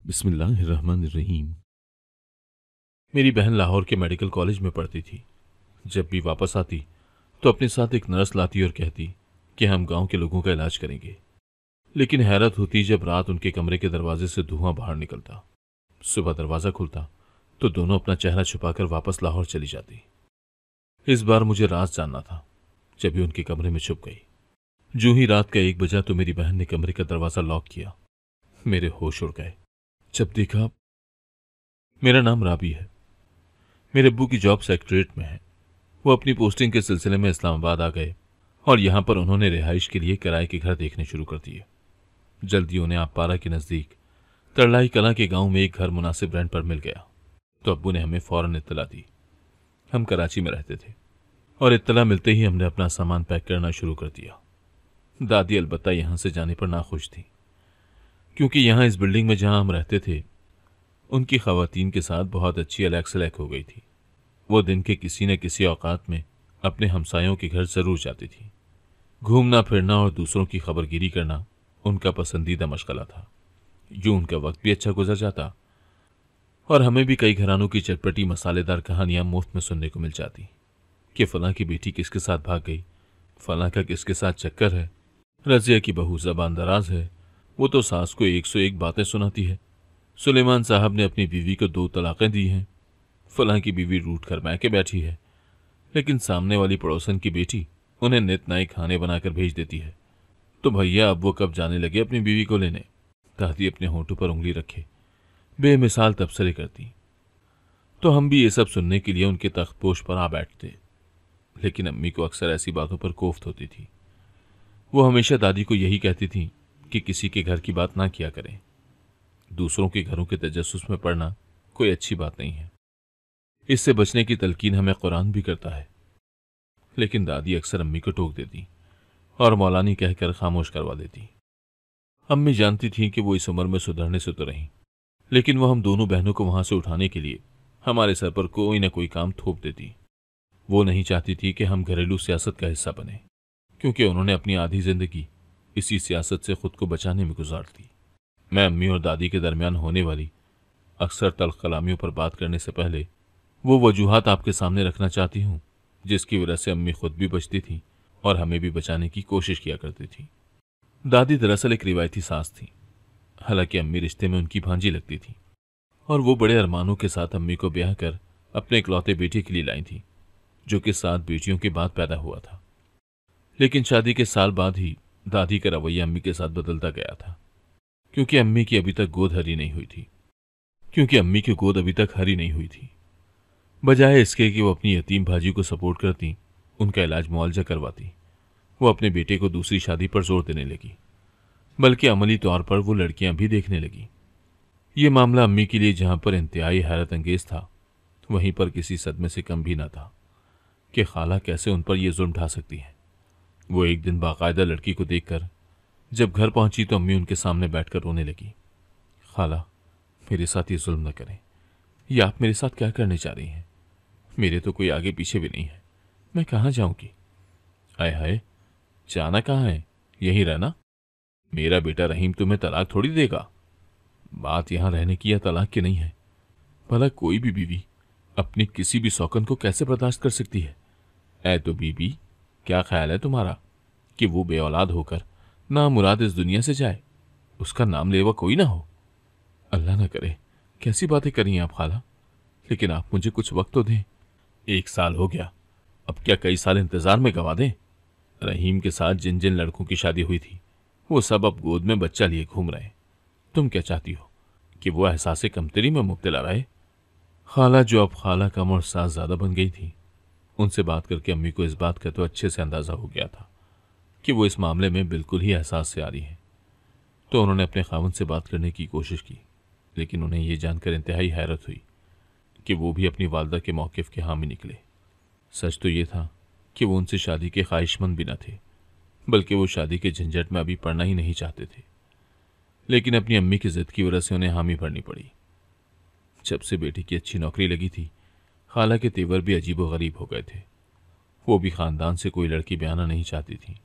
बिस्मिल्लाहिर्रहमानिर्रहीम। मेरी बहन लाहौर के मेडिकल कॉलेज में पढ़ती थी। जब भी वापस आती तो अपने साथ एक नर्स लाती और कहती कि हम गांव के लोगों का इलाज करेंगे। लेकिन हैरत होती जब रात उनके कमरे के दरवाजे से धुआं बाहर निकलता। सुबह दरवाज़ा खुलता तो दोनों अपना चेहरा छुपाकर वापस लाहौर चली जाती। इस बार मुझे राज जानना था, जब भी उनके कमरे में छुप गई। जो ही रात का 1 बजा तो मेरी बहन ने कमरे का दरवाज़ा लॉक किया। मेरे होश उड़ गए जब देखा मेरा नाम राबी है। मेरे अब्बू की जॉब सेक्रेटरीट में है। वो अपनी पोस्टिंग के सिलसिले में इस्लामाबाद आ गए और यहाँ पर उन्होंने रिहाइश के लिए किराए के घर देखने शुरू कर दिए। जल्दी उन्हें आपारा के नज़दीक तरलाई कला के गांव में एक घर मुनासिब रेंट पर मिल गया तो अब्बू ने हमें फौरन इत्तला दी। हम कराची में रहते थे और इत्तला मिलते ही हमने अपना सामान पैक करना शुरू कर दिया। दादी अलबत्ता यहाँ से जाने पर नाखुश थी, क्योंकि यहाँ इस बिल्डिंग में जहाँ हम रहते थे उनकी खवातीन के साथ बहुत अच्छी अलैक सलैक हो गई थी। वो दिन के किसी न किसी औकात में अपने हमसायों के घर जरूर जाती थी। घूमना फिरना और दूसरों की खबरगिरी करना उनका पसंदीदा मशगला था। यूं उनका वक्त भी अच्छा गुजर जाता और हमें भी कई घरानों की चटपटी मसालेदार कहानियां मुफ्त में सुनने को मिल जाती कि फलां की बेटी किसके साथ भाग गई, फलां का किसके साथ चक्कर है, रजिया की बहू जबान दराज है, वो तो सास को 101 बातें सुनाती है, सुलेमान साहब ने अपनी बीवी को 2 तलाकें दी हैं, फलां की बीवी रूठ कर मैके बैठी है, लेकिन सामने वाली पड़ोसन की बेटी उन्हें नित नए खाने बनाकर भेज देती है। तो भैया अब वो कब जाने लगे अपनी बीवी को लेने। दादी अपने होंठों पर उंगली रखे बेमिसाल तबसरे करती। तो हम भी ये सब सुनने के लिए उनके तख्तपोश पर आ बैठते। लेकिन अम्मी को अक्सर ऐसी बातों पर कोफ्त होती थी। वो हमेशा दादी को यही कहती थी कि किसी के घर की बात ना किया करें। दूसरों के घरों के तजस्सुस में पड़ना कोई अच्छी बात नहीं है। इससे बचने की तलकीन हमें कुरान भी करता है। लेकिन दादी अक्सर अम्मी को टोक देती और मौलानी कहकर खामोश करवा देती। अम्मी जानती थीं कि वो इस उम्र में सुधरने से तो रहीं, लेकिन वो हम दोनों बहनों को वहां से उठाने के लिए हमारे सर पर कोई ना कोई काम थोप देती। वो नहीं चाहती थी कि हम घरेलू सियासत का हिस्सा बने, क्योंकि उन्होंने अपनी आधी जिंदगी इसी सियासत से खुद को बचाने में गुजार दी। मैं अम्मी और दादी के दरमियान होने वाली अक्सर तल्ख कलामियों पर बात करने से पहले वो वजूहात आपके सामने रखना चाहती हूँ जिसकी वजह से अम्मी खुद भी बचती थी और हमें भी बचाने की कोशिश किया करती थी। दादी दरअसल एक रिवायती सास थी। हालांकि अम्मी रिश्ते में उनकी भांजी लगती थी और वो बड़े अरमानों के साथ अम्मी को ब्याह कर अपने इकलौते बेटे के लिए लाई थी, जो कि 7 बेटियों के बाद पैदा हुआ था। लेकिन शादी के साल बाद ही दादी का रवैया अम्मी के साथ बदलता गया था, क्योंकि अम्मी की अभी तक गोद हरी नहीं हुई थी। बजाय इसके कि वो अपनी यतीम भाजी को सपोर्ट करती, उनका इलाज मुआवजा करवाती, वो अपने बेटे को दूसरी शादी पर जोर देने लगी, बल्कि अमली तौर पर वो लड़कियां भी देखने लगी। ये मामला अम्मी के लिए जहां पर इंतहाई हैरत अंगेज था, वहीं पर किसी सदमे से कम भी न था कि खाला कैसे उन पर यह जुल्म ढा सकती है। वो एक दिन बाकायदा लड़की को देखकर जब घर पहुंची तो अम्मी उनके सामने बैठकर रोने लगी। खाला, मेरे साथ ये जुल्म न करें। ये आप मेरे साथ क्या करने जा रही हैं? मेरे तो कोई आगे पीछे भी नहीं है, मैं कहाँ जाऊंगी? आय हाय, जाना कहाँ है, यहीं रहना। मेरा बेटा रहीम तुम्हें तलाक थोड़ी देगा। बात यहां रहने की या तलाक की नहीं है। भला कोई भी बीवी अपनी किसी भी सौकन को कैसे बर्दाश्त कर सकती है? ऐ तो बीबी, क्या ख्याल है तुम्हारा कि वो बे औलाद होकर ना मुराद इस दुनिया से जाए, उसका नाम लेवा कोई ना हो? अल्लाह ना करे, कैसी बातें करी आप खाला। लेकिन आप मुझे कुछ वक्त तो दें। 1 साल हो गया, अब क्या कई साल इंतजार में गवा दें? रहीम के साथ जिन जिन लड़कों की शादी हुई थी वो सब अब गोद में बच्चा लिए घूम रहे हैं। तुम क्या चाहती हो कि वो एहसास कमतरी में मुब्तला रहे? खाला, जो अब खाला कम और सास ज्यादा बन गई थी, उनसे बात करके अम्मी को इस बात का तो अच्छे से अंदाजा हो गया था कि वो इस मामले में बिल्कुल ही एहसास से आ रही है। तो उन्होंने अपने खावंद से बात करने की कोशिश की, लेकिन उन्हें यह जानकर इंतहाई हैरत हुई कि वो भी अपनी वालदा के मौक़िफ़ के हामी निकले। सच तो ये था कि वो उनसे शादी के ख्वाहिशमंद भी न थे, बल्कि वो शादी के झंझट में अभी पड़ना ही नहीं चाहते थे। लेकिन अपनी अम्मी की जिद की वजह से उन्हें हामी भरनी पड़ी। जब से बेटी की अच्छी नौकरी लगी थी, खाला के तेवर भी अजीब व गरीब हो गए थे। वो भी खानदान से कोई लड़की ब्याना नहीं चाहती थी,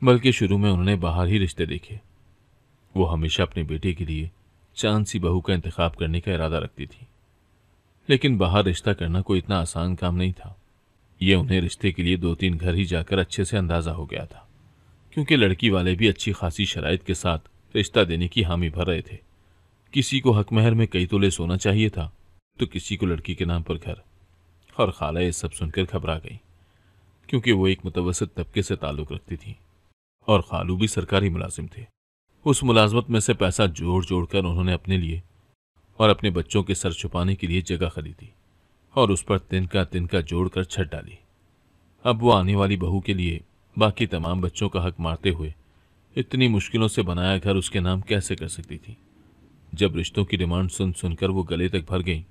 बल्कि शुरू में उन्होंने बाहर ही रिश्ते देखे। वो हमेशा अपने बेटे के लिए चांद सी बहू का इंतखाब करने का इरादा रखती थी। लेकिन बाहर रिश्ता करना कोई इतना आसान काम नहीं था। ये उन्हें रिश्ते के लिए 2-3 घर ही जाकर अच्छे से अंदाजा हो गया था, क्योंकि लड़की वाले भी अच्छी खासी शराइत के साथ रिश्ता देने की हामी भर रहे थे। किसी को हक महर में कई तोले सोना चाहिए था, तो किसी को लड़की के नाम पर घर। और खाला ये सब सुनकर घबरा गई, क्योंकि वो एक मुतवसत तबके से ताल्लुक रखती थी और खालू भी सरकारी मुलाजिम थे। उस मुलाजमत में से पैसा जोड़ जोड़ कर उन्होंने अपने लिए और अपने बच्चों के सर छुपाने के लिए जगह खरीदी और उस पर तिनका तिनका जोड़कर छत डाली। अब वो आने वाली बहू के लिए बाकी तमाम बच्चों का हक मारते हुए इतनी मुश्किलों से बनाया घर उसके नाम कैसे कर सकती थी। जब रिश्तों की डिमांड सुन सुनकर वो गले तक भर गई,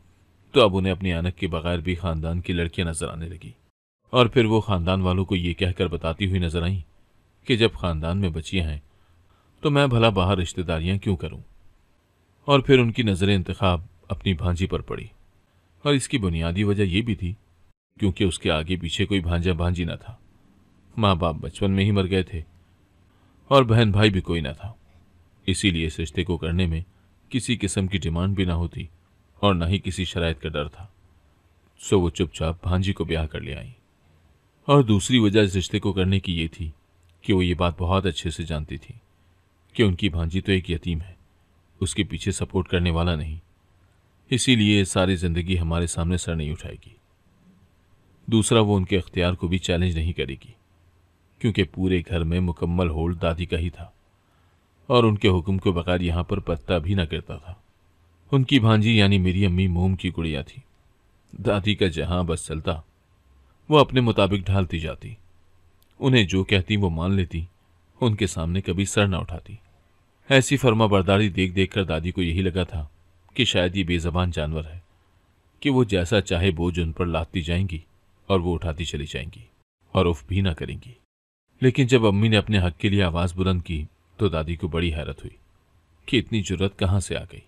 तो अब उन्हें अपनी आनक के बगैर भी खानदान की लड़कियां नजर आने लगी। और फिर वो खानदान वालों को ये कहकर बताती हुई नजर आई कि जब खानदान में बच्चियां हैं तो मैं भला बाहर रिश्तेदारियां क्यों करूं। और फिर उनकी नजर इंतखाब अपनी भांजी पर पड़ी, और इसकी बुनियादी वजह यह भी थी क्योंकि उसके आगे पीछे कोई भांजा भांजी न था। माँ बाप बचपन में ही मर गए थे और बहन भाई भी कोई न था। इसीलिए इस रिश्ते को करने में किसी किस्म की डिमांड भी ना होती और न ही किसी शराइत का डर था। सो वो चुपचाप भांजी को ब्याह कर ले आई। और दूसरी वजह इस रिश्ते को करने की ये थी कि वो ये बात बहुत अच्छे से जानती थी कि उनकी भांजी तो एक यतीम है, उसके पीछे सपोर्ट करने वाला नहीं। इसीलिए सारी जिंदगी हमारे सामने सर नहीं उठाएगी। दूसरा, वो उनके अख्तियार को भी चैलेंज नहीं करेगी, क्योंकि पूरे घर में मुकम्मल होल्ड दादी का ही था और उनके हुक्म के बगैर यहां पर पत्ता भी न गिरता था। उनकी भांजी यानी मेरी अम्मी मोम की गुड़िया थी। दादी का जहां बस चलता, वो अपने मुताबिक ढालती जाती। उन्हें जो कहती वो मान लेती, उनके सामने कभी सर न उठाती। ऐसी फर्मा बरदारी देख देख कर दादी को यही लगा था कि शायद ये बेजबान जानवर है कि वो जैसा चाहे बोझ उन पर लादती जाएंगी और वो उठाती चली जाएंगी और उफ भी ना करेंगी। लेकिन जब अम्मी ने अपने हक के लिए आवाज बुलंद की तो दादी को बड़ी हैरत हुई कि इतनी जुर्रत कहाँ से आ गई।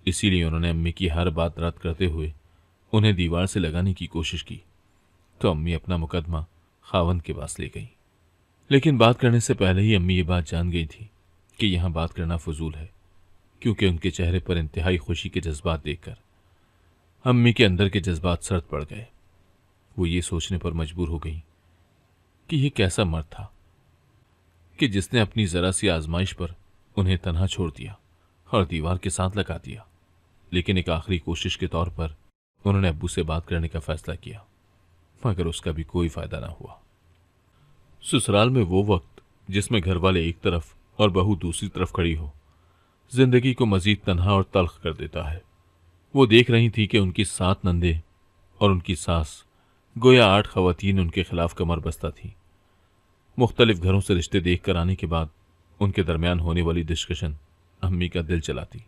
इसीलिए उन्होंने अम्मी की हर बात रद्द करते हुए उन्हें दीवार से लगाने की कोशिश की, तो अम्मी अपना मुकदमा खावंद के पास ले गई। लेकिन बात करने से पहले ही अम्मी ये बात जान गई थी कि यहां बात करना फजूल है, क्योंकि उनके चेहरे पर इंतहाई खुशी के जज्बात देखकर अम्मी के अंदर के जज्बात सर्द पड़ गए। वो ये सोचने पर मजबूर हो गई कि यह कैसा मर्द था कि जिसने अपनी जरा सी आजमाइश पर उन्हें तन्हा छोड़ दिया और दीवार के साथ लगा दिया। लेकिन एक आखिरी कोशिश के तौर पर उन्होंने अब्बू से बात करने का फैसला किया, मगर उसका भी कोई फायदा ना हुआ। ससुराल में वो वक्त जिसमें घर वाले एक तरफ और बहू दूसरी तरफ खड़ी हो, जिंदगी को मजीद तन्हा और तल्ख कर देता है। वो देख रही थी कि उनकी 7 नंदे और उनकी सास गोया 8 खवातीन उनके खिलाफ कमर बस्ता थी। मुख्तलिफ घरों से रिश्ते देख कर आने के बाद उनके दरमियान होने वाली डिस्कशन अम्मी का दिल चलाती।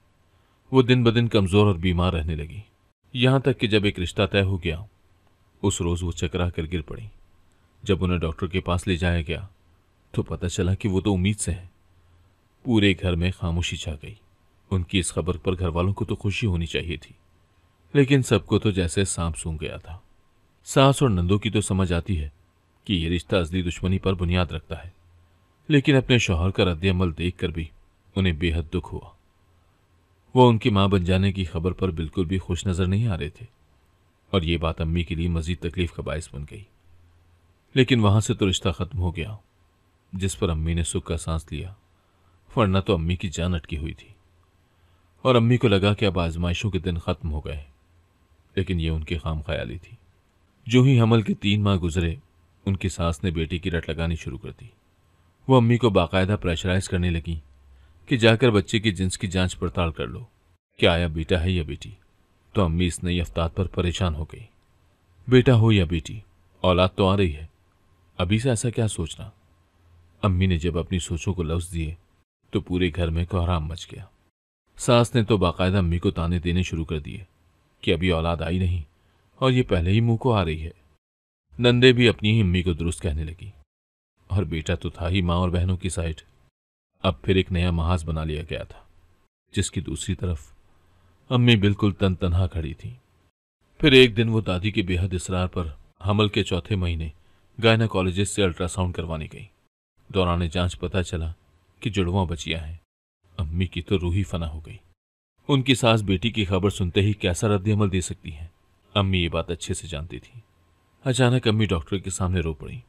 वो दिन ब दिन कमजोर और बीमार रहने लगी, यहां तक कि जब एक रिश्ता तय हो गया उस रोज वो चकरा कर गिर पड़ी। जब उन्हें डॉक्टर के पास ले जाया गया तो पता चला कि वो तो उम्मीद से है। पूरे घर में खामोशी छा गई। उनकी इस खबर पर घर वालों को तो खुशी होनी चाहिए थी, लेकिन सबको तो जैसे सांप सूंघ गया था। सास और नंदों की तो समझ आती है कि यह रिश्ता असली दुश्मनी पर बुनियाद रखता है, लेकिन अपने शौहर का रद्द-ए-अमल देखकर भी उन्हें बेहद दुख हुआ। वो उनकी मां बन जाने की खबर पर बिल्कुल भी खुश नजर नहीं आ रहे थे और ये बात अम्मी के लिए मजीद तकलीफ का बायस बन गई। लेकिन वहां से तो रिश्ता खत्म हो गया, जिस पर अम्मी ने सुख का सांस लिया, वरना तो अम्मी की जान अटकी हुई थी और अम्मी को लगा कि अब आजमाइशों के दिन खत्म हो गए। लेकिन ये उनकी खाम ख्याली थी। जो ही हमल के 3 माह गुजरे, उनकी सास ने बेटी की रट लगानी शुरू कर दी। वो अम्मी को बाकायदा प्रेशराइज करने लगी कि जाकर बच्चे की जिन्स की जांच पड़ताल कर लो, क्या आया बेटा है या बेटी। तो अम्मी इस नई अफ्ताद पर परेशान हो गई। बेटा हो या बेटी, औलाद तो आ रही है, अभी से ऐसा क्या सोचना। अम्मी ने जब अपनी सोचों को लफ्ज दिए तो पूरे घर में कोहराम मच गया। सास ने तो बाकायदा अम्मी को ताने देने शुरू कर दिए कि अभी औलाद आई नहीं और ये पहले ही मुंह को आ रही है। नंदे भी अपनी ही अम्मी को दुरुस्त कहने लगी और बेटा तो था ही माँ और बहनों की साइड। अब फिर एक नया महाज बना लिया गया था, जिसकी दूसरी तरफ अम्मी बिल्कुल तनहा खड़ी थी। फिर एक दिन वो दादी के बेहद इसरार पर हमल के चौथे महीने गायनेकोलॉजिस्ट से अल्ट्रासाउंड करवाने गई। दौरान जांच पता चला कि जुड़वां बचियां हैं। अम्मी की तो रूह ही फना हो गई। उनकी सास बेटी की खबर सुनते ही कैसा रद्द-ए-अमल दे सकती हैं। अम्मी ये बात अच्छे से जानती थी। अचानक अम्मी डॉक्टर के सामने रो पड़ी।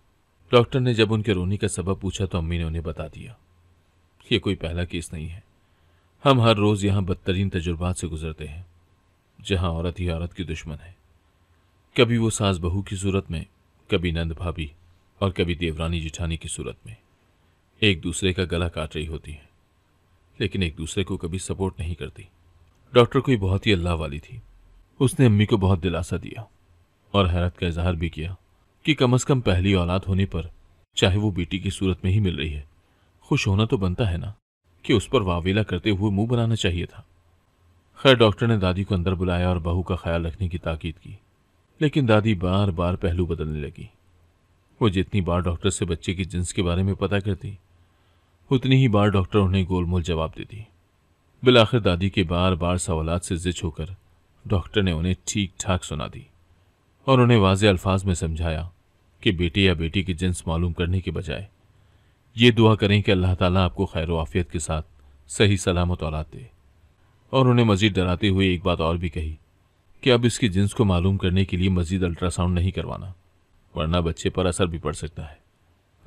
डॉक्टर ने जब उनके रोने का सबब पूछा तो अम्मी ने उन्हें बता दिया, ये कोई पहला केस नहीं है। हम हर रोज यहाँ बदतरीन तजुर्बात से गुजरते हैं, जहाँ औरत ही औरत की दुश्मन है। कभी वो सास बहू की सूरत में, कभी नंद भाभी और कभी देवरानी जिठानी की सूरत में एक दूसरे का गला काट रही होती है, लेकिन एक दूसरे को कभी सपोर्ट नहीं करती। डॉक्टर कोई बहुत ही अल्लाह वाली थी। उसने अम्मी को बहुत दिलासा दिया और हैरत का इजहार भी किया कि कम से कम पहली औलाद होने पर, चाहे वो बेटी की सूरत में ही मिल रही है, खुश होना तो बनता है ना, कि उस पर वावेला करते हुए मुंह बनाना चाहिए था। खैर, डॉक्टर ने दादी को अंदर बुलाया और बहू का ख्याल रखने की ताकीद की, लेकिन दादी बार बार पहलू बदलने लगी। वो जितनी बार डॉक्टर से बच्चे की जिन्स के बारे में पता करती, उतनी ही बार डॉक्टर उन्हें गोलमोल जवाब देती। बिलाखिर दादी के बार बार सवालात से जिच होकर डॉक्टर ने उन्हें ठीक ठाक सुना दी और उन्हें वाज़े अल्फाज में समझाया कि बेटे या बेटी की जिन्स मालूम करने के बजाय ये दुआ करें कि अल्लाह ताला आपको खैर आफियत के साथ सही सलामत औलाद दे। और उन्हें मजीद डराते हुए एक बात और भी कही कि अब इसकी जिन्स को मालूम करने के लिए मजीद अल्ट्रासाउंड नहीं करवाना, वरना बच्चे पर असर भी पड़ सकता है।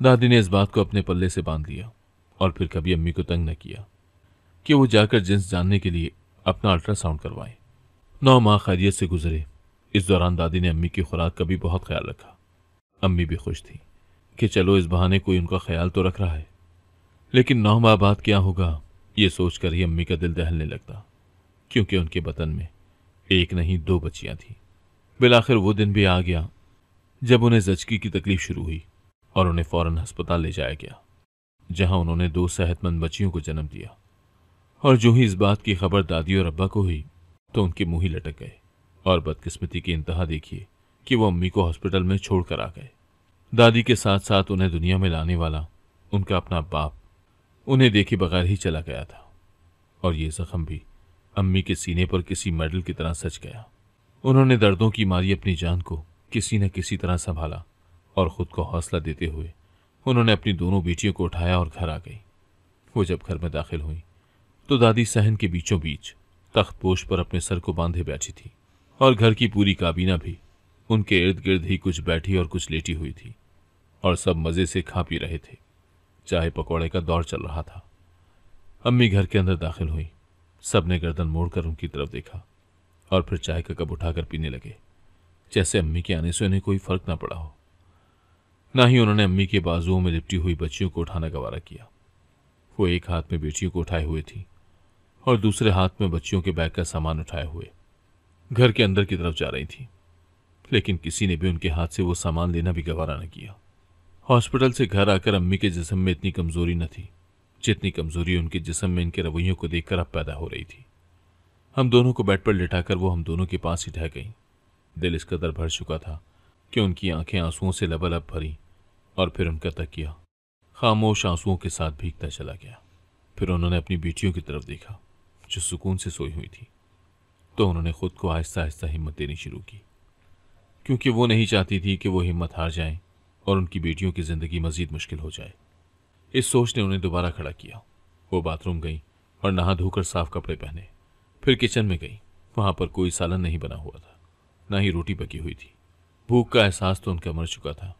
दादी ने इस बात को अपने पल्ले से बांध लिया और फिर कभी अम्मी को तंग न किया कि वो जाकर जिन्स जानने के लिए अपना अल्ट्रासाउंड करवाएं। 9 माह खैरियत से गुजरे। इस दौरान दादी ने अम्मी की खुराक का भी बहुत ख्याल रखा। अम्मी भी खुश थी कि चलो इस बहाने कोई उनका ख्याल तो रख रहा है। लेकिन 9 माह बाद क्या होगा, ये सोचकर ही अम्मी का दिल दहलने लगता, क्योंकि उनके बतन में एक नहीं 2 बच्चियां थीं। बिलाखिर वो दिन भी आ गया जब उन्हें जचकी की तकलीफ शुरू हुई और उन्हें फौरन अस्पताल ले जाया गया, जहां उन्होंने 2 सेहतमंद बच्चियों को जन्म दिया। और जो ही इस बात की खबर दादी और अब्बा को हुई तो उनके मुंह ही लटक गए। और बदकिस्मती की इंतहा देखिए कि वो अम्मी को हॉस्पिटल में छोड़कर आ गए। दादी के साथ साथ उन्हें दुनिया में लाने वाला उनका अपना बाप उन्हें देखे बगैर ही चला गया था। और ये जख्म भी अम्मी के सीने पर किसी मेडल की तरह सच गया। उन्होंने दर्दों की मारी अपनी जान को किसी न किसी तरह संभाला और खुद को हौसला देते हुए उन्होंने अपनी दोनों बेटियों को उठाया और घर आ गई। वो जब घर में दाखिल हुई तो दादी सहन के बीचों बीच तख्तपोश पर अपने सर को बांधे बैठी थी और घर की पूरी काबीना भी उनके इर्द गिर्द ही कुछ बैठी और कुछ लेटी हुई थी और सब मजे से खा पी रहे थे। चाय पकौड़े का दौर चल रहा था। अम्मी घर के अंदर दाखिल हुई। सबने गर्दन मोड़कर उनकी तरफ देखा और फिर चाय का कप उठाकर पीने लगे, जैसे अम्मी के आने से उन्हें कोई फर्क ना पड़ा हो। ना ही उन्होंने अम्मी के बाजुओं में लिपटी हुई बच्चियों को उठाना गवारा किया। वो एक हाथ में बेटियों को उठाए हुए थी और दूसरे हाथ में बच्चियों के बैग का सामान उठाए हुए घर के अंदर की तरफ जा रही थी, लेकिन किसी ने भी उनके हाथ से वो सामान लेना भी गवारा न किया। हॉस्पिटल से घर आकर अम्मी के जिस्म में इतनी कमजोरी न थी जितनी कमजोरी उनके जिस्म में इनके रवैयों को देखकर अब पैदा हो रही थी। हम दोनों को बेड पर लिटाकर वो हम दोनों के पास ही ठह गई। दिल इस कदर भर चुका था कि उनकी आंखें आंसुओं से लबालब भरी और फिर उनका तकिया खामोश आंसुओं के साथ भीगता चला गया। फिर उन्होंने अपनी बेटियों की तरफ देखा जो सुकून से सोई हुई थी, तो उन्होंने खुद को आहिस्ता आहिस्ता हिम्मत देनी शुरू की, क्योंकि वो नहीं चाहती थी कि वो हिम्मत हार जाएं और उनकी बेटियों की जिंदगी मजीद मुश्किल हो जाए। इस सोच ने उन्हें दोबारा खड़ा किया। वो बाथरूम गई और नहा धोकर साफ कपड़े पहने। फिर किचन में गई। वहां पर कोई सालन नहीं बना हुआ था, ना ही रोटी पकी हुई थी। भूख का एहसास तो उनका मर चुका था,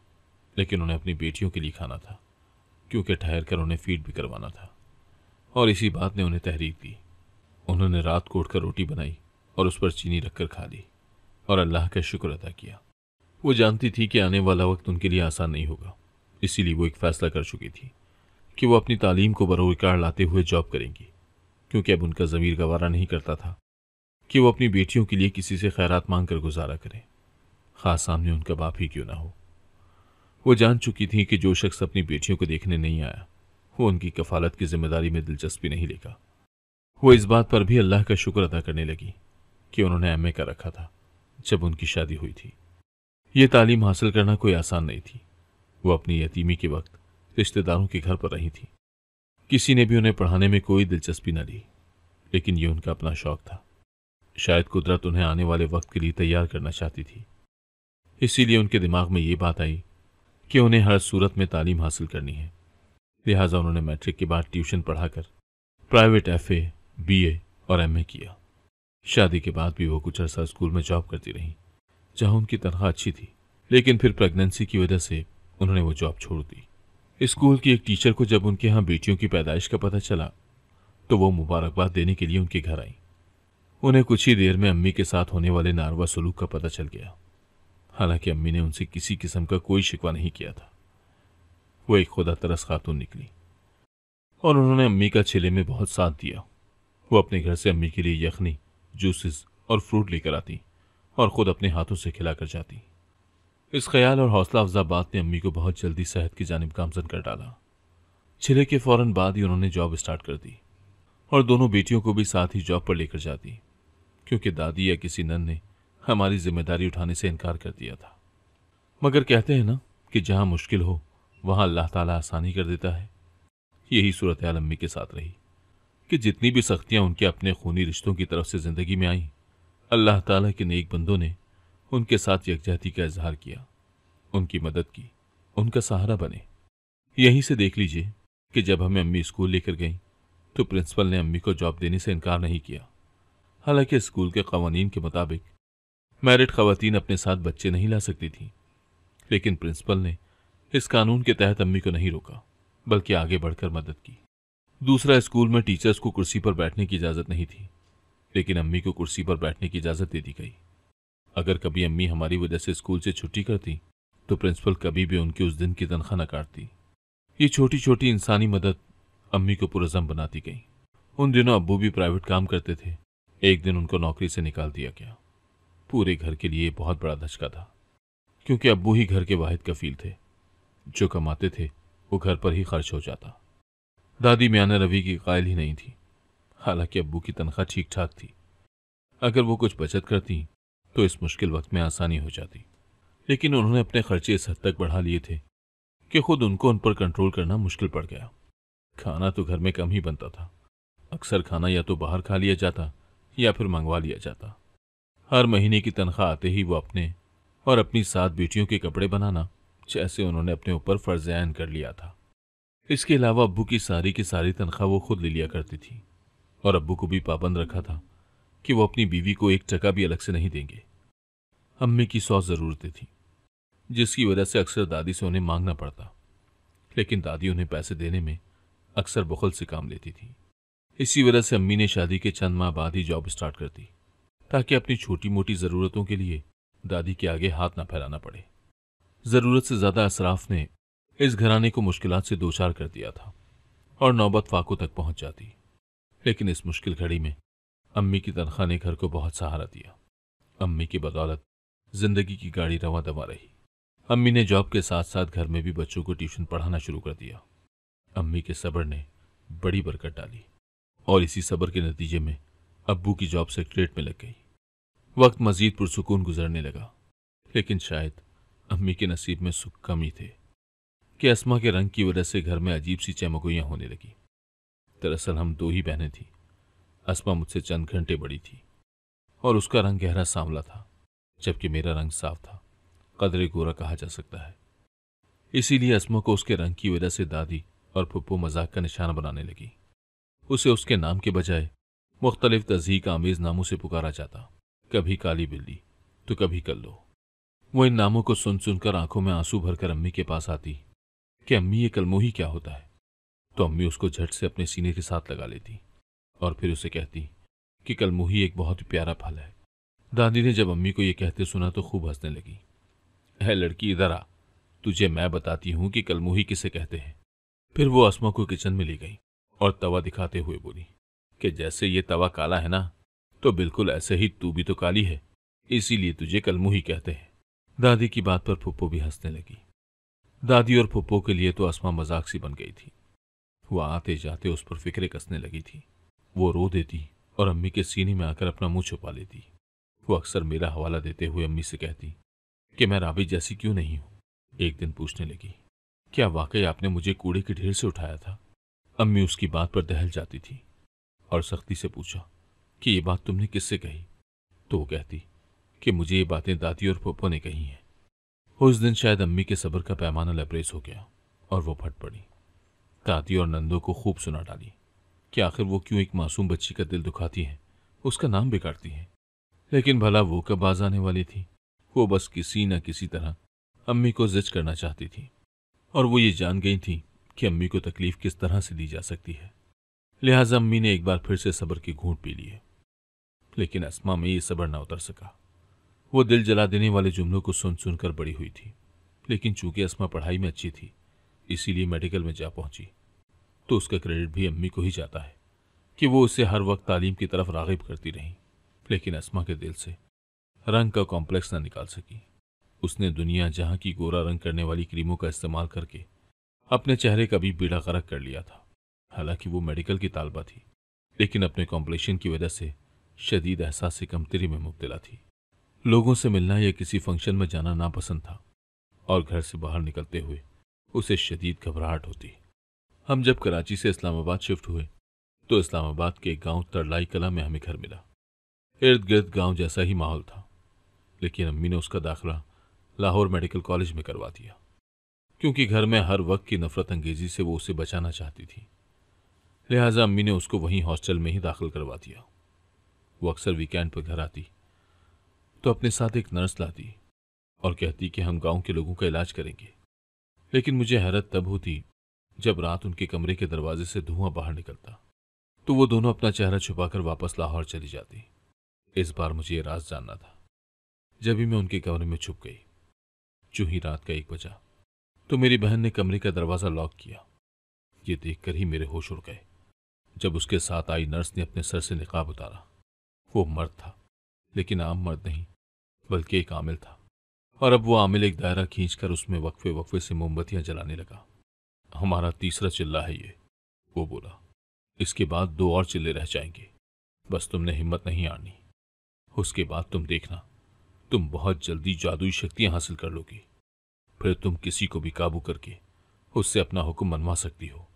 लेकिन उन्हें अपनी बेटियों के लिए खाना था, क्योंकि ठहर कर उन्हें फीड भी करवाना था। और इसी बात ने उन्हें तहरीक दी। उन्होंने रात को उठकर रोटी बनाई और उस पर चीनी रखकर खा ली और अल्लाह का शुक्र अदा किया। वो जानती थी कि आने वाला वक्त उनके लिए आसान नहीं होगा, इसीलिए वो एक फैसला कर चुकी थी कि वो अपनी तालीम को बरोकार लाते हुए जॉब करेंगी, क्योंकि अब उनका ज़मीर गवारा नहीं करता था कि वो अपनी बेटियों के लिए किसी से खैरात मांग कर गुजारा करें, खास सामने उनका बाप ही क्यों ना हो। वो जान चुकी थी कि जो शख्स अपनी बेटियों को देखने नहीं आया वो उनकी कफालत की जिम्मेदारी में दिलचस्पी नहीं लेगा। वो इस बात पर भी अल्लाह का शुक्र अदा करने लगी कि उन्होंने एमए का रखा था जब उनकी शादी हुई थी। ये तालीम हासिल करना कोई आसान नहीं थी। वो अपनी यतीमी के वक्त रिश्तेदारों के घर पर रही थी। किसी ने भी उन्हें पढ़ाने में कोई दिलचस्पी न ली, लेकिन ये उनका अपना शौक था। शायद कुदरत उन्हें आने वाले वक्त के लिए तैयार करना चाहती थी। इसीलिए उनके दिमाग में ये बात आई कि उन्हें हर सूरत में तालीम हासिल करनी है। लिहाजा उन्होंने मैट्रिक के बाद ट्यूशन पढ़ाकर प्राइवेट एफए, बीए और एमए किया। शादी के बाद भी वो कुछ अर्सा स्कूल में जॉब करती रहीं, जहां उनकी तनख्वाह अच्छी थी, लेकिन फिर प्रेगनेंसी की वजह से उन्होंने वो जॉब छोड़ दी। स्कूल की एक टीचर को जब उनके यहाँ बेटियों की पैदाइश का पता चला तो वो मुबारकबाद देने के लिए उनके घर आई। उन्हें कुछ ही देर में अम्मी के साथ होने वाले नारवा सलूक का पता चल गया। हालांकि अम्मी ने उनसे किसी किस्म का कोई शिकवा नहीं किया था। वो एक खुदा तरस खातून निकली और उन्होंने अम्मी का छिले में बहुत साथ दिया। वो अपने घर से अम्मी के लिए यखनी, जूसेस और फ्रूट लेकर आती और खुद अपने हाथों से खिलाकर जाती। इस ख्याल और हौसला अफजा बात ने अम्मी को बहुत जल्दी सेहत की जानिब गामजन कर डाला। छिले के फौरन बाद ही उन्होंने जॉब स्टार्ट कर दी और दोनों बेटियों को भी साथ ही जॉब पर लेकर जाती, क्योंकि दादी या किसी नन ने हमारी जिम्मेदारी उठाने से इनकार कर दिया था। मगर कहते हैं ना कि जहां मुश्किल हो वहां अल्लाह ताला आसानी कर देता है। यही सूरत हाल अम्मी के साथ रही कि जितनी भी सख्तियां उनके अपने खूनी रिश्तों की तरफ से जिंदगी में आईं, अल्लाह ताला के नेक बंदों ने उनके साथ यकजहती का इजहार किया, उनकी मदद की, उनका सहारा बने। यहीं से देख लीजिए कि जब हमें अम्मी स्कूल लेकर गईं तो प्रिंसिपल ने अम्मी को जॉब देने से इनकार नहीं किया। हालांकि स्कूल के कवानीन के मुताबिक मैरिड खवातीन अपने साथ बच्चे नहीं ला सकती थीं, लेकिन प्रिंसिपल ने इस कानून के तहत अम्मी को नहीं रोका, बल्कि आगे बढ़कर मदद की। दूसरा, स्कूल में टीचर्स को कुर्सी पर बैठने की इजाजत नहीं थी, लेकिन अम्मी को कुर्सी पर बैठने की इजाजत दे दी गई। अगर कभी अम्मी हमारी वजह से स्कूल से छुट्टी करती तो प्रिंसिपल कभी भी उनकी उस दिन की तनख्वाह न काटती। ये छोटी छोटी इंसानी मदद अम्मी को पुरज़म बनाती गई। उन दिनों अब्बू भी प्राइवेट काम करते थे। एक दिन उनको नौकरी से निकाल दिया गया। पूरे घर के लिए बहुत बड़ा धचका था, क्योंकि अब्बू ही घर के वाहिद कफील थे। जो कमाते थे वो घर पर ही खर्च हो जाता। दादी मियाना रवि की कायल ही नहीं थी। हालांकि अब्बू की तनख्वाह ठीक ठाक थी। अगर वो कुछ बचत करती तो इस मुश्किल वक्त में आसानी हो जाती, लेकिन उन्होंने अपने खर्चे इस हद तक बढ़ा लिए थे कि खुद उनको उन पर कंट्रोल करना मुश्किल पड़ गया। खाना तो घर में कम ही बनता था। अक्सर खाना या तो बाहर खा लिया जाता या फिर मंगवा लिया जाता। हर महीने की तनख्वाह आते ही वो अपने और अपनी 7 बेटियों के कपड़े बनाना जैसे उन्होंने अपने ऊपर फर्ज ऐन कर लिया था। इसके अलावा अब्बू की सारी तनख्वाह वो खुद ले लिया करती थी और अब्बू को भी पाबंद रखा था कि वो अपनी बीवी को 1 टका भी अलग से नहीं देंगे। अम्मी की 100 ज़रूरतें थीं, जिसकी वजह से अक्सर दादी से उन्हें मांगना पड़ता, लेकिन दादी उन्हें पैसे देने में अक्सर बुखल से काम लेती थी। इसी वजह से अम्मी ने शादी के चंद माह बाद ही जॉब स्टार्ट कर दी, ताकि अपनी छोटी मोटी ज़रूरतों के लिए दादी के आगे हाथ ना फैलाना पड़े। ज़रूरत से ज़्यादा असराफ ने इस घराने को मुश्किलात से दो चार कर दिया था और नौबत फाकों तक पहुंच जाती। लेकिन इस मुश्किल घड़ी में अम्मी की तनख्वाह ने घर को बहुत सहारा दिया। अम्मी की बदौलत जिंदगी की गाड़ी रवा दवा रही। अम्मी ने जॉब के साथ साथ घर में भी बच्चों को ट्यूशन पढ़ाना शुरू कर दिया। अम्मी के सब्र ने बड़ी बरकत डाली और इसी सब्र के नतीजे में अब्बू की जॉब सेक्रेटरीट में लग गई। वक्त मजीद पुरसुकून गुजरने लगा, लेकिन शायद अम्मी के नसीब में सुख कम ही थे कि अस्मा के रंग की वजह से घर में अजीब सी चमगोइयां होने लगी। दरअसल हम 2 ही बहनें थीं। अस्मा मुझसे चंद घंटे बड़ी थी और उसका रंग गहरा सांवला था, जबकि मेरा रंग साफ था, कदरे गोरा कहा जा सकता है। इसीलिए अस्मा को उसके रंग की वजह से दादी और फुप्पो मजाक का निशाना बनाने लगी। उसे उसके नाम के बजाय मुख्तलिफ तज़हीक आमेज नामों से पुकारा जाता, कभी काली बिल्ली तो कभी कल्लो। वो इन नामों को सुन सुनकर आंखों में आंसू भरकर अम्मी के पास आती कि अम्मी ये कलमोही क्या होता है, तो अम्मी उसको झट से अपने सीने के साथ लगा लेती और फिर उसे कहती कि कलमोही एक बहुत ही प्यारा फल है। दादी ने जब अम्मी को ये कहते सुना तो खूब हंसने लगी। है लड़की, इधर आ, तुझे मैं बताती हूं कि कलमोही किसे कहते हैं। फिर वो अस्मा को किचन में ले गई और तवा दिखाते हुए बोली कि जैसे ये तवा काला है ना, तो बिल्कुल ऐसे ही तू भी तो काली है, इसीलिए तुझे कलमोही कहते हैं। दादी की बात पर फुप्पो भी हंसने लगी। दादी और फुप्पो के लिए तो अस्मा मजाक सी बन गई थी। वो आते जाते उस पर फिक्रे कसने लगी थी। वो रो देती और अम्मी के सीने में आकर अपना मुंह छुपा लेती। वो अक्सर मेरा हवाला देते हुए अम्मी से कहती कि मैं राबी जैसी क्यों नहीं हूं। एक दिन पूछने लगी, क्या वाकई आपने मुझे कूड़े के ढेर से उठाया था? अम्मी उसकी बात पर दहल जाती थी और सख्ती से पूछा कि ये बात तुमने किससे कही? तो वो कहती कि मुझे ये बातें दादी और फुप्पो ने कही हैं। उस दिन शायद अम्मी के सब्र का पैमाना लबरेज हो गया और वो फट पड़ी। दादी और नंदों को खूब सुना डाली कि आखिर वो क्यों एक मासूम बच्ची का दिल दुखाती हैं उसका नाम बिगाड़ती हैं। लेकिन भला वो कब बाज आने वाली थी। वो बस किसी न किसी तरह अम्मी को जिद करना चाहती थी, और वो ये जान गई थी कि अम्मी को तकलीफ किस तरह से दी जा सकती है। लिहाजा अम्मी ने एक बार फिर से सब्र की घूंट पी लिए। लेकिन अस्मा में ये सब्र न उतर सका। वो दिल जला देने वाले जुमलों को सुन सुनकर बड़ी हुई थी। लेकिन चूंकि अस्मा पढ़ाई में अच्छी थी, इसीलिए मेडिकल में जा पहुंची। तो उसका क्रेडिट भी अम्मी को ही जाता है कि वो उसे हर वक्त तालीम की तरफ राग़िब करती रही। लेकिन अस्मा के दिल से रंग का कॉम्प्लेक्स न निकाल सकी। उसने दुनिया जहां की गोरा रंग करने वाली क्रीमों का इस्तेमाल करके अपने चेहरे का भी बेड़ा गर्क कर लिया था। हालांकि वो मेडिकल की तालबा थी, लेकिन अपने कॉम्प्लेक्शन की वजह से शदीद एहसास से कमतरी में मुब्तला थी। लोगों से मिलना या किसी फंक्शन में जाना नापसंद था, और घर से बाहर निकलते हुए उसे शदीद घबराहट होती। हम जब कराची से इस्लामाबाद शिफ्ट हुए तो इस्लामाबाद के एक गांव तरलाई कला में हमें घर मिला। इर्द गिर्द गांव जैसा ही माहौल था, लेकिन अम्मी ने उसका दाखिला लाहौर मेडिकल कॉलेज में करवा दिया, क्योंकि घर में हर वक्त की नफरत अंगेजी से वो उसे बचाना चाहती थी। लिहाजा अम्मी ने उसको वहीं हॉस्टल में ही दाखिल करवा दिया। वो अक्सर वीकेंड पर घर आती तो अपने साथ एक नर्स लाती और कहती कि हम गांव के लोगों का इलाज करेंगे। लेकिन मुझे हैरत तब होती जब रात उनके कमरे के दरवाजे से धुआं बाहर निकलता, तो वो दोनों अपना चेहरा छुपाकर वापस लाहौर चली जाती। इस बार मुझे ये राज जानना था। जब भी मैं उनके कमरे में छुप गई, जो ही रात का 1 बजा, तो मेरी बहन ने कमरे का दरवाजा लॉक किया। ये देखकर ही मेरे होश उड़ गए जब उसके साथ आई नर्स ने अपने सर से निकाब उतारा। वो मर्द था, लेकिन आम मर्द नहीं, बल्कि एक आमिल था। और अब वो आमिल एक दायरा खींचकर उसमें वक्फे वक्फे से मोमबत्तियां जलाने लगा। हमारा तीसरा चिल्ला है ये, वो बोला। इसके बाद 2 और चिल्ले रह जाएंगे। बस तुमने हिम्मत नहीं आनी। उसके बाद तुम देखना, तुम बहुत जल्दी जादुई शक्तियां हासिल कर लोगी। फिर तुम किसी को भी काबू करके उससे अपना हुक्म मनवा सकती हो।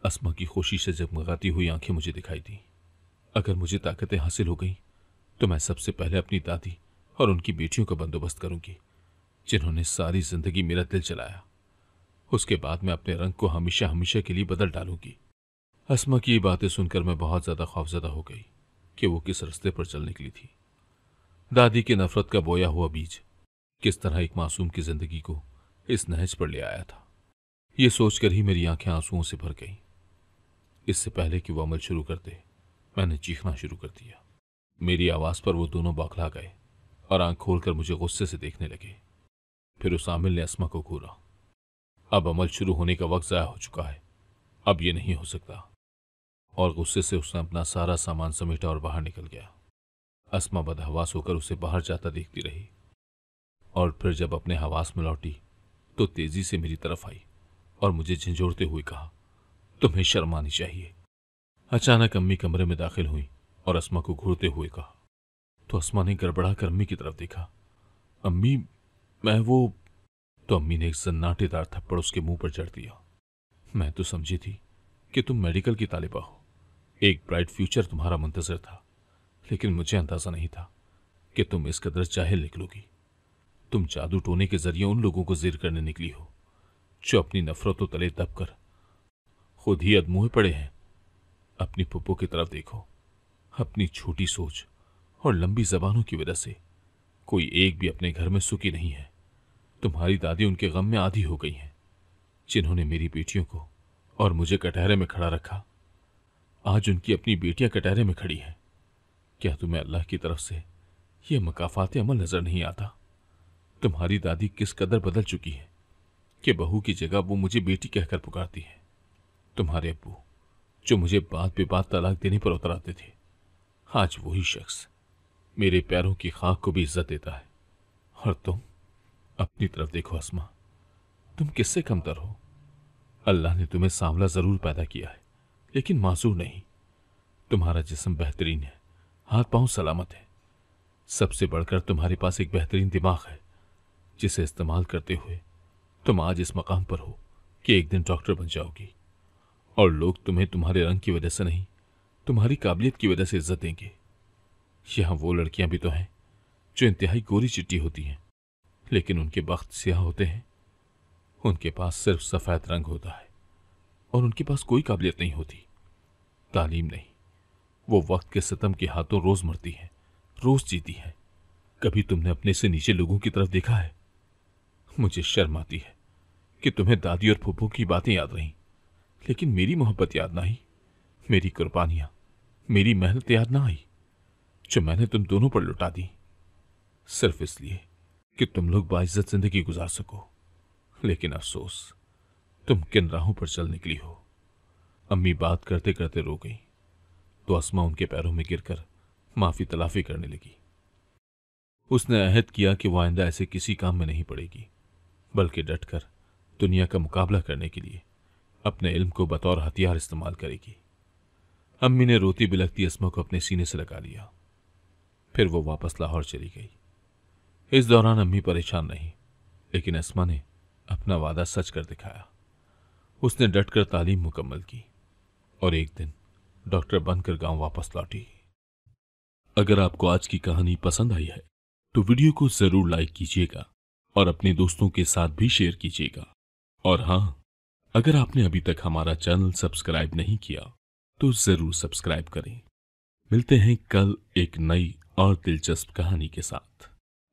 अस्मा की खुशी से जगमगाती हुई आंखें मुझे दिखाई दी। अगर मुझे ताकतें हासिल हो गई तो मैं सबसे पहले अपनी दादी और उनकी बेटियों का बंदोबस्त करूंगी, जिन्होंने सारी जिंदगी मेरा दिल चलाया। उसके बाद मैं अपने रंग को हमेशा हमेशा के लिए बदल डालूंगी। अस्मा की ये बातें सुनकर मैं बहुत ज्यादा खौफजदा हो गई कि वो किस रास्ते पर चल निकली थी। दादी की नफरत का बोया हुआ बीज किस तरह एक मासूम की जिंदगी को इस नहज पर ले आया था, ये सोचकर ही मेरी आंखें आंसुओं से भर गईं। इससे पहले कि वो अमल शुरू करते, मैंने चीखना शुरू कर दिया। मेरी आवाज पर वो दोनों बौखला गए और आंख खोलकर मुझे गुस्से से देखने लगे। फिर उस आमिल ने अस्मा को घूरा। अब अमल शुरू होने का वक्त ज़ाया हो चुका है, अब ये नहीं हो सकता। और गुस्से से उसने अपना सारा सामान समेटा और बाहर निकल गया। अस्मा बदहवास होकर उसे बाहर जाता देखती रही, और फिर जब अपने हवास में लौटी तो तेजी से मेरी तरफ आई और मुझे झंझोड़ते हुए कहा, तुम्हें शर्म आनी चाहिए। अचानक अम्मी कमरे में दाखिल हुई और अस्मा को घूरते हुए कहा। तो अस्मा ने गड़बड़ा कर अम्मी की तरफ देखा। अम्मी, मैं वो। तो अम्मी ने एक सन्नाटेदार थप्पड़ उसके मुंह पर जड़ दिया। मैं तो समझी थी कि तुम मेडिकल की तालिबा हो, एक ब्राइट फ्यूचर तुम्हारा मुंतजर था, लेकिन मुझे अंदाजा नहीं था कि तुम इस कदर जाहिल निकलोगी। तुम जादू टोने के जरिए उन लोगों को ज़ेर करने निकली हो जो अपनी नफरतों तले दबकर खुद ही अधमुए पड़े हैं। अपनी पुप्पो की तरफ देखो। अपनी छोटी सोच और लंबी जबानों की वजह से कोई एक भी अपने घर में सुखी नहीं है। तुम्हारी दादी उनके गम में आधी हो गई हैं, जिन्होंने मेरी बेटियों को और मुझे कटहरे में खड़ा रखा। आज उनकी अपनी बेटियां कटहरे में खड़ी हैं। क्या तुम्हें अल्लाह की तरफ से यह मकाफात अमल नजर नहीं आता? तुम्हारी दादी किस कदर बदल चुकी है कि बहू की जगह वो मुझे बेटी कहकर पुकारती है। तुम्हारे अब्बू, जो मुझे बात पे बात तलाक देने पर उतर आते थे, आज वही शख्स मेरे पैरों की खाक को भी इज्जत देता है। और तुम अपनी तरफ देखो अस्मा, तुम किससे कमतर हो? अल्लाह ने तुम्हें सांवला जरूर पैदा किया है, लेकिन मासूर नहीं। तुम्हारा जिस्म बेहतरीन है, हाथ पांव सलामत है। सबसे बढ़कर तुम्हारे पास एक बेहतरीन दिमाग है, जिसे इस्तेमाल करते हुए तुम आज इस मकाम पर हो कि एक दिन डॉक्टर बन जाओगी, और लोग तुम्हें तुम्हारे रंग की वजह से नहीं, तुम्हारी काबिलियत की वजह से इज्जत देंगे। यहां वो लड़कियां भी तो हैं जो इंतहाई गोरी चिट्टी होती हैं, लेकिन उनके बख्त स्याह होते हैं। उनके पास सिर्फ सफेद रंग होता है और उनके पास कोई काबिलियत नहीं होती, तालीम नहीं। वो वक्त के सितम के हाथों रोज मरती हैं, रोज जीती हैं। कभी तुमने अपने से नीचे लोगों की तरफ देखा है? मुझे शर्म आती है कि तुम्हें दादी और फूफू की बातें याद रहीं, लेकिन मेरी मोहब्बत याद ना आई, मेरी कुर्बानियां, मेरी मेहनत याद ना आई, जो मैंने तुम दोनों पर लुटा दी, सिर्फ इसलिए कि तुम लोग बाइज्जत जिंदगी गुजार सको। लेकिन अफसोस, तुम किन राहों पर चल निकली हो। अम्मी बात करते करते रो गई तो अस्मा उनके पैरों में गिरकर माफी तलाफी करने लगी। उसने अहद किया कि वह आइंदा ऐसे किसी काम में नहीं पड़ेगी, बल्कि डटकर दुनिया का मुकाबला करने के लिए अपने इल्म को बतौर हथियार इस्तेमाल करेगी। अम्मी ने रोती बिलखती अस्मा को अपने सीने से लगा लिया। फिर वो वापस लाहौर चली गई। इस दौरान अम्मी परेशान नहीं, लेकिन अस्मा ने अपना वादा सच कर दिखाया। उसने डटकर तालीम मुकम्मल की और एक दिन डॉक्टर बनकर गांव वापस लौटी। अगर आपको आज की कहानी पसंद आई है तो वीडियो को जरूर लाइक कीजिएगा और अपने दोस्तों के साथ भी शेयर कीजिएगा। और हाँ, अगर आपने अभी तक हमारा चैनल सब्सक्राइब नहीं किया तो जरूर सब्सक्राइब करें। मिलते हैं कल एक नई और दिलचस्प कहानी के साथ।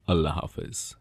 अल्लाह हाफिज।